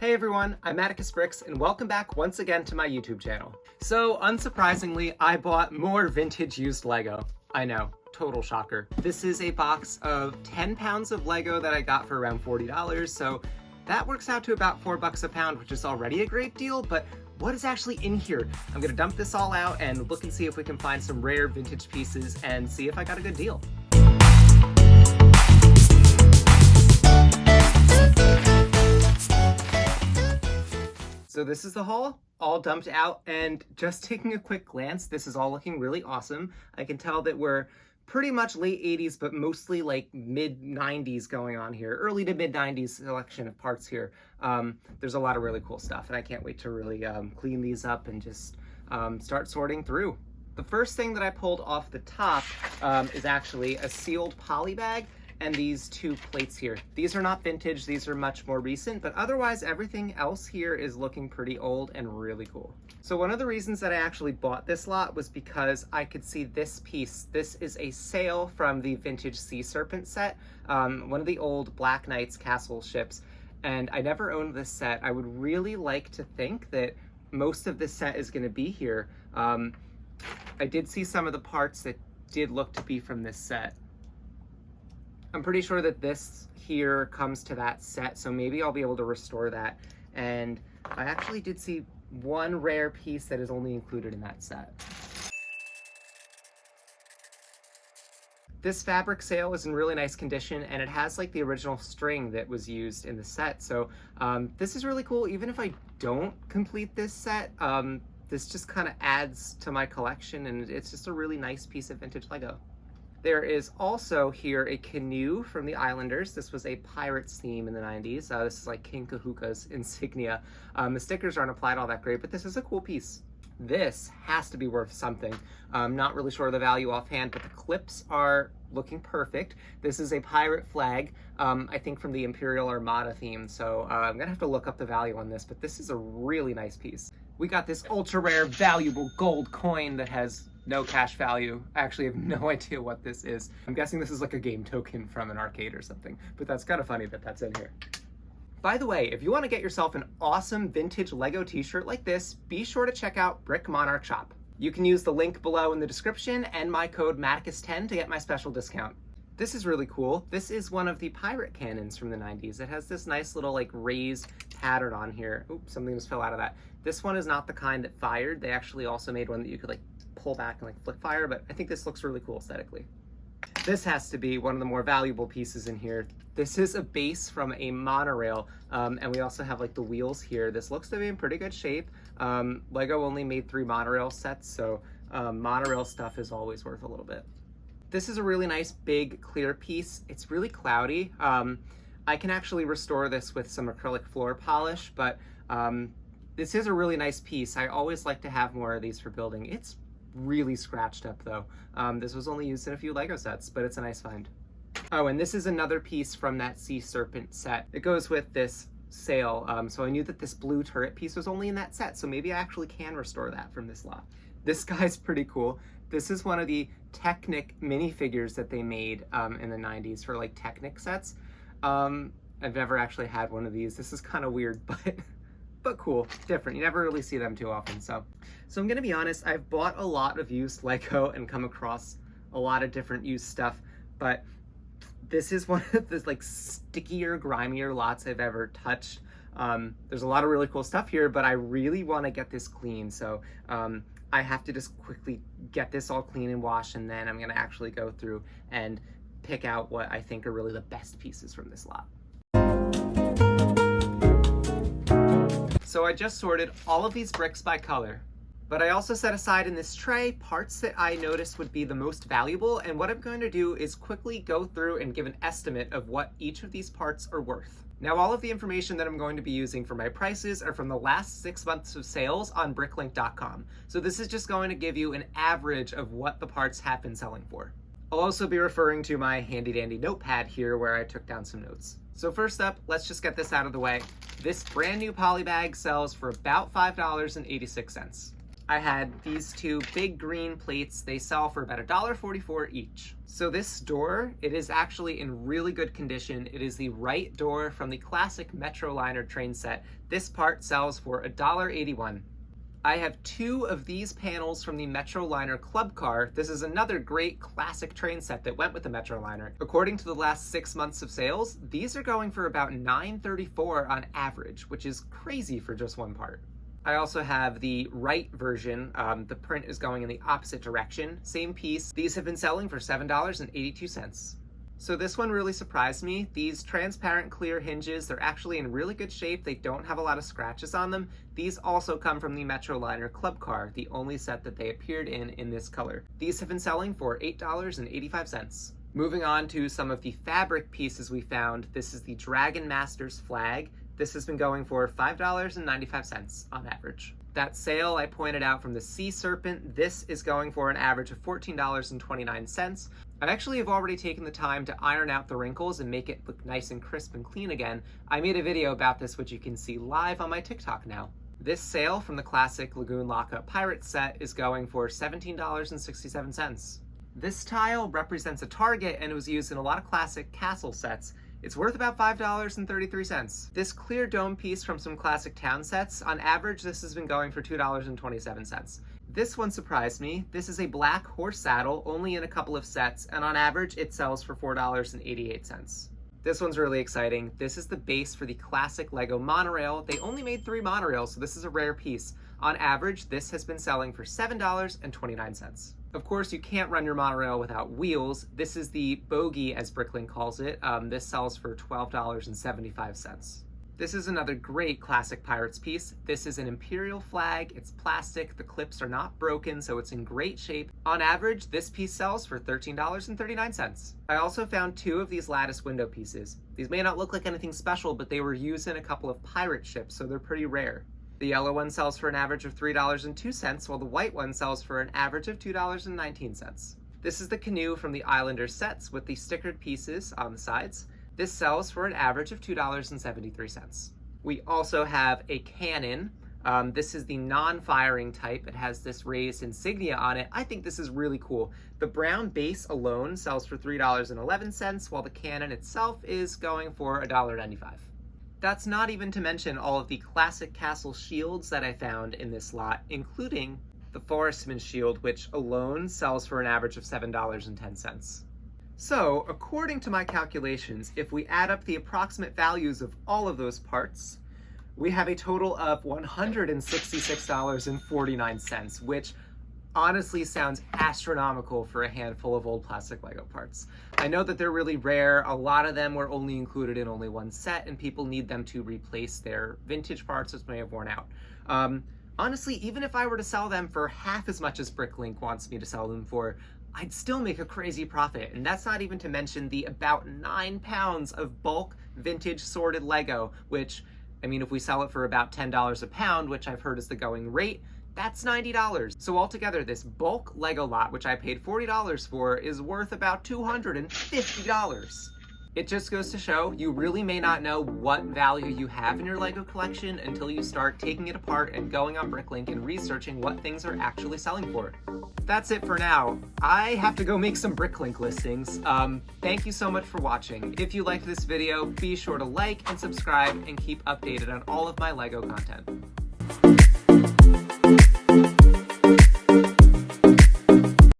Hey everyone, I'm Atticus Bricks and welcome back once again to my YouTube channel. So unsurprisingly, I bought more vintage used Lego. I know, total shocker. This is a box of 10 pounds of Lego that I got for around $40, so that works out to about $4 a pound, which is already a great deal, but what is actually in here? I'm gonna dump this all out and look and see if we can find some rare vintage pieces and see if I got a good deal. So this is the haul, all dumped out, and just taking a quick glance, this is all looking really awesome. I can tell that we're pretty much late 80s, but mostly like mid 90s going on here. Early to mid 90s selection of parts here. There's a lot of really cool stuff, and I can't wait to really clean these up and just start sorting through. The first thing that I pulled off the top is actually a sealed poly bag and these two plates here. These are not vintage, these are much more recent, but otherwise everything else here is looking pretty old and really cool. So one of the reasons that I actually bought this lot was because I could see this piece. This is a sail from the vintage Sea Serpent set, one of the old Black Knights castle ships, and I never owned this set. I would really like to think that most of this set is gonna be here. I did see some of the parts that did look to be from this set. I'm pretty sure that this here comes to that set, so maybe I'll be able to restore that. And I actually did see one rare piece that is only included in that set. This fabric sail is in really nice condition, and it has like the original string that was used in the set. So this is really cool. Even if I don't complete this set, this just kind of adds to my collection, and it's just a really nice piece of vintage Lego. There is also here a canoe from the Islanders. This was a pirates theme in the 90s. This is like King Kahuka's insignia. The stickers aren't applied all that great, but this is a cool piece. This has to be worth something. I'm not really sure of the value offhand, but the clips are looking perfect. This is a pirate flag, I think from the Imperial Armada theme, so I'm gonna have to look up the value on this, but this is a really nice piece. We got this ultra rare valuable gold coin that has no cash value. I actually have no idea what this is. I'm guessing this is like a game token from an arcade or something, but that's kind of funny that that's in here. By the way, if you want to get yourself an awesome vintage Lego t-shirt like this, be sure to check out Brick Monarch Shop. You can use the link below in the description and my code MATTICUS10 to get my special discount. This is really cool. This is one of the pirate cannons from the 90s. It has this nice little like raised pattern on here. Oops, something just fell out of that. This one is not the kind that fired. They actually also made one that you could like pull back and like flick fire, but I think this looks really cool aesthetically. This has to be one of the more valuable pieces in here. This is a base from a monorail, and we also have like the wheels here. This looks to be in pretty good shape. Lego only made 3 monorail sets, so monorail stuff is always worth a little bit. This is a really nice big clear piece. It's really cloudy. I can actually restore this with some acrylic floor polish, but this is a really nice piece. I always like to have more of these for building. It's really scratched up though. This was only used in a few Lego sets, but it's a nice find. Oh, and this is another piece from that Sea Serpent set. It goes with this sail, so I knew that this blue turret piece was only in that set, so maybe I actually can restore that from this lot. This guy's pretty cool. This is one of the Technic minifigures that they made in the 90s for like Technic sets. I've never actually had one of these. This is kind of weird, but cool, different. You never really see them too often. So I'm gonna be honest, I've bought a lot of used Lego and come across a lot of different used stuff, but this is one of the like stickier, grimier lots I've ever touched. There's a lot of really cool stuff here, but I really want to get this clean. So I have to just quickly get this all clean and washed, and then I'm gonna actually go through and pick out what I think are really the best pieces from this lot. So I just sorted all of these bricks by color, but I also set aside in this tray parts that I noticed would be the most valuable, and what I'm going to do is quickly go through and give an estimate of what each of these parts are worth. Now, all of the information that I'm going to be using for my prices are from the last 6 months of sales on bricklink.com. So this is just going to give you an average of what the parts have been selling for. I'll also be referring to my handy dandy notepad here where I took down some notes. So first up, let's just get this out of the way. This brand new poly bag sells for about $5.86. I had these two big green plates. They sell for about $1.44 each. So this door, it is actually in really good condition. It is the right door from the classic Metroliner train set. This part sells for $1.81. I have two of these panels from the Metroliner Club Car. This is another great classic train set that went with the Metroliner. According to the last 6 months of sales, these are going for about $9.34 on average, which is crazy for just one part. I also have the right version. The print is going in the opposite direction. Same piece. These have been selling for $7.82. So this one really surprised me. These transparent clear hinges, they're actually in really good shape. They don't have a lot of scratches on them. These also come from the Metroliner Club Car, the only set that they appeared in this color. These have been selling for $8.85. Moving on to some of the fabric pieces we found. This is the Dragon Masters flag. This has been going for $5.95 on average. That sail I pointed out from the Sea Serpent, this is going for an average of $14.29. I actually have already taken the time to iron out the wrinkles and make it look nice and crisp and clean again. I made a video about this, which you can see live on my TikTok now. This sail from the classic Lagoon Lockup Pirate set is going for $17.67. This tile represents a target and it was used in a lot of classic castle sets. It's worth about $5.33. This clear dome piece from some classic town sets, on average this has been going for $2.27. This one surprised me. This is a black horse saddle, only in a couple of sets, and on average it sells for $4.88. This one's really exciting. This is the base for the classic Lego monorail. They only made 3 monorails, so this is a rare piece. On average, this has been selling for $7.29. Of course, you can't run your monorail without wheels. This is the bogie, as Bricklink calls it. This sells for $12.75. This is another great classic Pirates piece. This is an Imperial flag. It's plastic. The clips are not broken, so it's in great shape. On average, this piece sells for $13.39. I also found 2 of these lattice window pieces. These may not look like anything special, but they were used in a couple of pirate ships, so they're pretty rare. The yellow one sells for an average of $3.02, while the white one sells for an average of $2.19. This is the canoe from the Islander sets with the stickered pieces on the sides. This sells for an average of $2.73. We also have a cannon. This is the non-firing type. It has this raised insignia on it. I think this is really cool. The brown base alone sells for $3.11, while the cannon itself is going for $1.95. That's not even to mention all of the classic castle shields that I found in this lot, including the Forestman's shield, which alone sells for an average of $7.10. So, according to my calculations, if we add up the approximate values of all of those parts, we have a total of $166.49, which honestly sounds astronomical for a handful of old plastic Lego parts. I know that they're really rare. A lot of them were only included in only one set, and people need them to replace their vintage parts which may have worn out. Honestly, even if I were to sell them for half as much as Bricklink wants me to sell them for, I'd still make a crazy profit. And that's not even to mention the about 9 pounds of bulk vintage sorted Lego, which, I mean, if we sell it for about $10 a pound, which I've heard is the going rate, that's $90. So altogether, this bulk Lego lot, which I paid $40 for, is worth about $250. It just goes to show you really may not know what value you have in your Lego collection until you start taking it apart and going on Bricklink and researching what things are actually selling for. That's it for now. I have to go make some Bricklink listings. Thank you so much for watching. If you liked this video, be sure to like and subscribe and keep updated on all of my Lego content.